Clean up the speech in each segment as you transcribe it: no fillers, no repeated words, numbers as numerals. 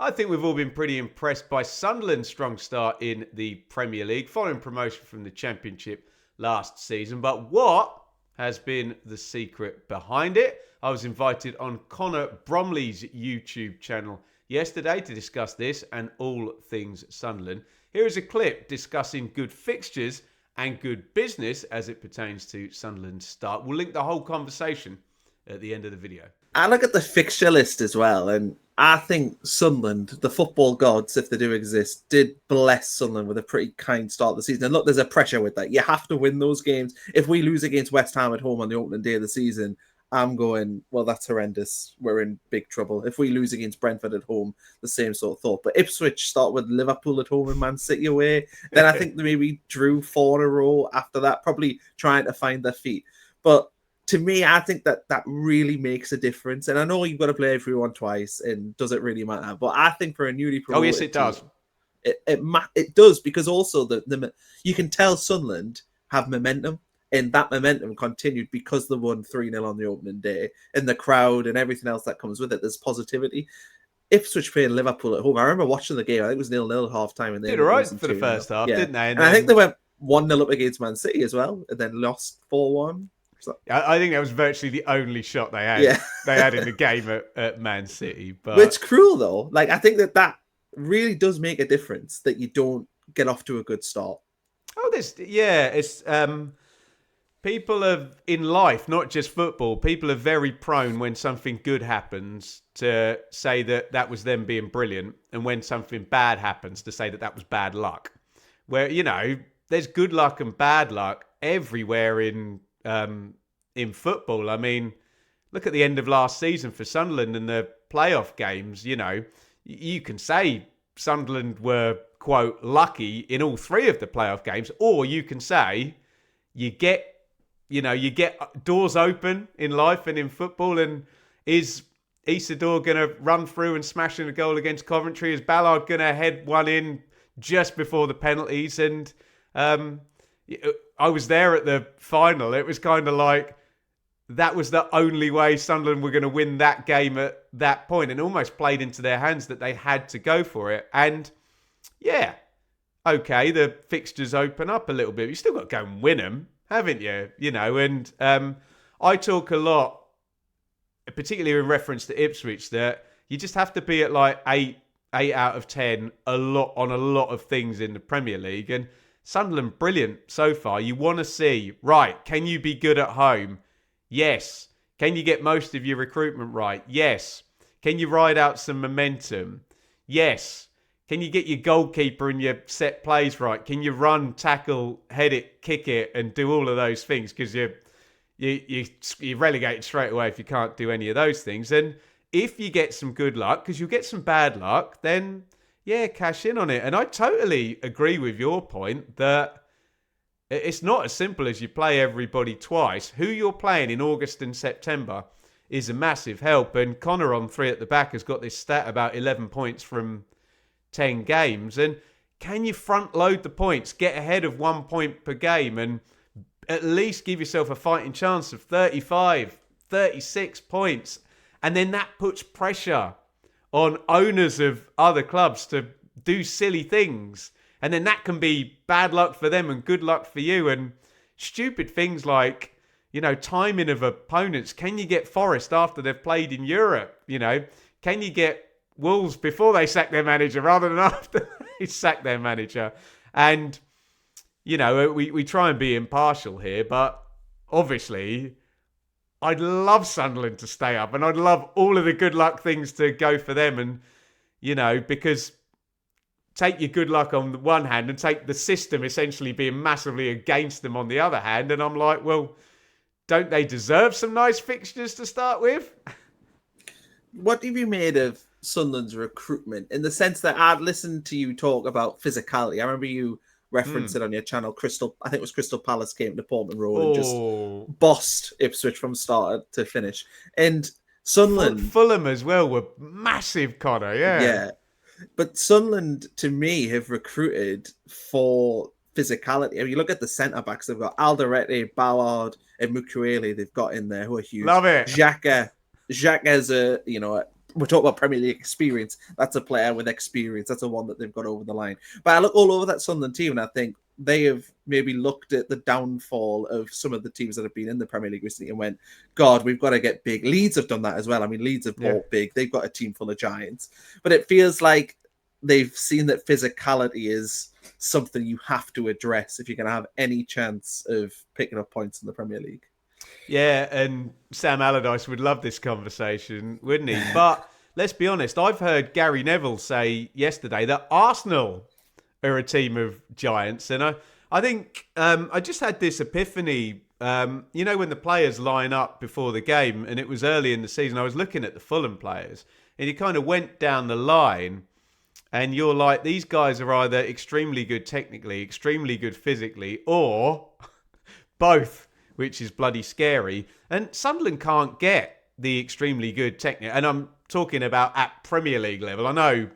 I think we've all been pretty impressed by Sunderland's strong start in the Premier League, following promotion from the Championship last season. But what has been the secret behind it? I was invited on Connor Bromley's YouTube channel yesterday to discuss this and all things Sunderland. Here is a clip discussing good fixtures and good business as it pertains to Sunderland's start. We'll link the whole conversation at the end of the video. I look at the fixture list as well, and I think Sunderland, the football gods, if they do exist, did bless Sunderland with a pretty kind start of the season. And look, there's a pressure with that. You have to win those games. If we lose against West Ham at home on the opening day of the season, I'm going, well, that's horrendous. We're in big trouble. If we lose against Brentford at home, the same sort of thought. But Ipswich start with Liverpool at home and Man City away. Then I think they maybe drew 4 in a row after that, probably trying to find their feet. But to me, I think that really makes a difference. And I know you've got to play everyone twice, and does it really matter? But I think for a newly promoted yes, it does. It does, because also you can tell Sunderland have momentum, and that momentum continued because they won 3-0 on the opening day, and the crowd and everything else that comes with it. There's positivity. Ipswich played Liverpool at home. I remember watching the game. I think it was 0-0 at half time. And they did all right for the first half, didn't they? And I think they went 1-0 up against Man City as well, and then lost 4-1. I think that was virtually the only shot they had. Yeah. They had in the game at Man City. But it's cruel though. Like, I think that really does make a difference that you don't get off to a good start. It's people in life, not just football. People are very prone when something good happens to say that was them being brilliant, and when something bad happens to say that was bad luck. Where there's good luck and bad luck everywhere in football. I mean, look at the end of last season for Sunderland and the playoff games. You can say Sunderland were, quote, lucky in all 3 of the playoff games, or you can say you get doors open in life and in football. And is Isidore going to run through and smash in a goal against Coventry? Is Ballard going to head one in just before the penalties? And I was there at the final. It was kind of like that was the only way Sunderland were going to win that game at that point, and almost played into their hands that they had to go for it. And yeah, okay, the fixtures open up a little bit. You still got to go and win them, haven't you? And I talk a lot, particularly in reference to Ipswich, that you just have to be at like 8 out of 10 on a lot of things in the Premier League. And Sunderland, brilliant so far. You want to see, right, can you be good at home? Yes. Can you get most of your recruitment right? Yes. Can you ride out some momentum? Yes. Can you get your goalkeeper and your set plays right? Can you run, tackle, head it, kick it, and do all of those things? Because you're relegated straight away if you can't do any of those things. And if you get some good luck, because you'll get some bad luck, then yeah, cash in on it. And I totally agree with your point that it's not as simple as you play everybody twice. Who you're playing in August and September is a massive help. And Connor on 3 at the back has got this stat about 11 points from 10 games. And can you front load the points, get ahead of 1 point per game, and at least give yourself a fighting chance of 35, 36 points? And then that puts pressure on owners of other clubs to do silly things. And then that can be bad luck for them and good luck for you. And stupid things like, timing of opponents. Can you get Forest after they've played in Europe? Can you get Wolves before they sack their manager rather than after they sack their manager? And, we try and be impartial here, but obviously I'd love Sunderland to stay up, and I'd love all of the good luck things to go for them. And, because take your good luck on the one hand and take the system essentially being massively against them on the other hand. And I'm like, well, don't they deserve some nice fixtures to start with? What have you made of Sunderland's recruitment, in the sense that I'd listened to you talk about physicality? I remember you referenced it on your channel. I think it was Crystal Palace came to Portman Road and just bossed Ipswich from start to finish. And Sunderland... Fulham as well were massive, Connor, yeah. Yeah. But Sunderland, to me, have recruited for physicality. I mean, you look at the centre-backs, they've got Alderete, Ballard, and Mukwele they've got in there who are huge. Love it. Xhaka is a we're talking about Premier League experience. That's a player with experience. That's a one that they've got over the line. But I look all over that Sunderland team, and I think they have maybe looked at the downfall of some of the teams that have been in the Premier League recently and went, God, we've got to get big. Leeds have done that as well. I mean, Leeds have bought big. They've got a team full of giants. But it feels like they've seen that physicality is something you have to address if you're going to have any chance of picking up points in the Premier League. Yeah, and Sam Allardyce would love this conversation, wouldn't he? But let's be honest, I've heard Gary Neville say yesterday that Arsenal are a team of giants. And I think I just had this epiphany, when the players line up before the game, and it was early in the season, I was looking at the Fulham players, and you kind of went down the line, and you're like, these guys are either extremely good technically, extremely good physically, or both, which is bloody scary. And Sunderland can't get the extremely good technique. And I'm talking about at Premier League level. I know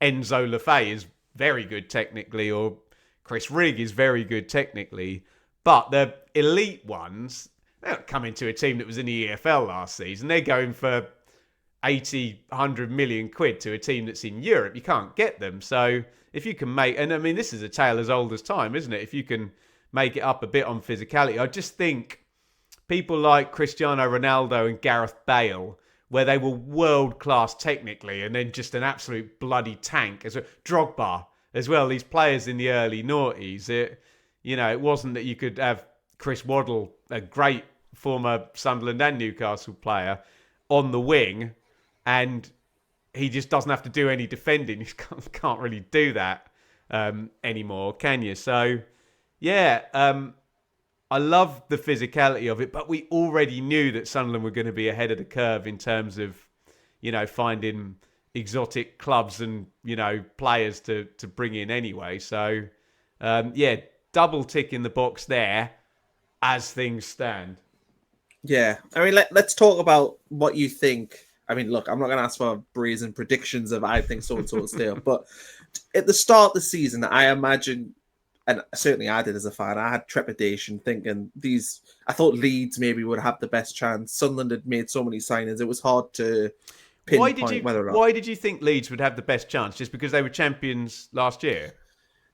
Enzo Lefebvre is very good technically, or Chris Rigg is very good technically. But the elite ones, they're not coming to a team that was in the EFL last season. They're going for 80, 100 million quid to a team that's in Europe. You can't get them. So if you can make, and I mean, this is a tale as old as time, isn't it? If you can make it up a bit on physicality. I just think people like Cristiano Ronaldo and Gareth Bale, where they were world-class technically and then just an absolute bloody tank, as a Drogba as well, these players in the early noughties, it wasn't that you could have Chris Waddle, a great former Sunderland and Newcastle player, on the wing, and he just doesn't have to do any defending. You can't really do that anymore, can you? So yeah, I love the physicality of it, but we already knew that Sunderland were going to be ahead of the curve in terms of, finding exotic clubs and, players to bring in anyway. So, double tick in the box there as things stand. Yeah. I mean, let's talk about what you think. I mean, look, I'm not going to ask for brazen predictions of I think so-and-so will stay up, but at the start of the season, I imagine, and certainly I did as a fan, I had trepidation thinking I thought Leeds maybe would have the best chance. Sunderland had made so many signings, it was hard to pinpoint whether or not. Why did you think Leeds would have the best chance? Just because they were champions last year?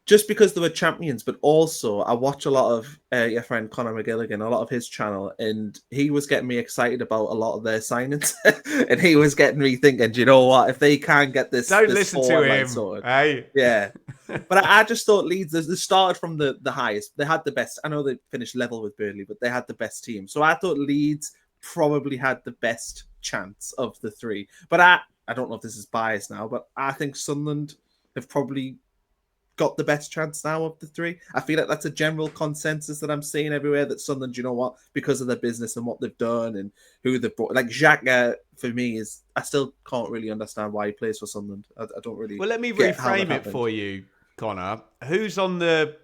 Just because they were champions, but also I watch a lot of your friend Connor McGilligan, a lot of his channel, and he was getting me excited about a lot of their signings. And he was getting me thinking, do you know what? If they can't get this... Don't listen to him. Sorted, hey. Yeah. But I just thought Leeds, they started from the highest. They had the best. I know they finished level with Burnley, but they had the best team. So I thought Leeds probably had the best chance of the three. But I don't know if this is biased now, but I think Sunderland have probably got the best chance now of the three. I feel like that's a general consensus that I'm seeing everywhere, that Sunderland, you know what, because of their business and what they've done and who they've brought. Like Xhaka, for me, I still can't really understand why he plays for Sunderland. I don't really. Well, let me reframe it for you, Connor. Who's on the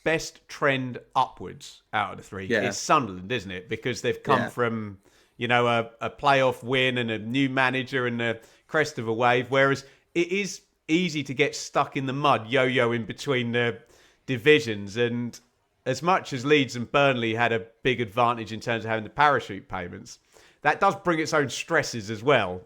best trend upwards out of the three? Yeah. It's Sunderland, isn't it? Because they've come from, a playoff win and a new manager and the crest of a wave, whereas it is easy to get stuck in the mud, yo-yoing between the divisions. And as much as Leeds and Burnley had a big advantage in terms of having the parachute payments, that does bring its own stresses as well.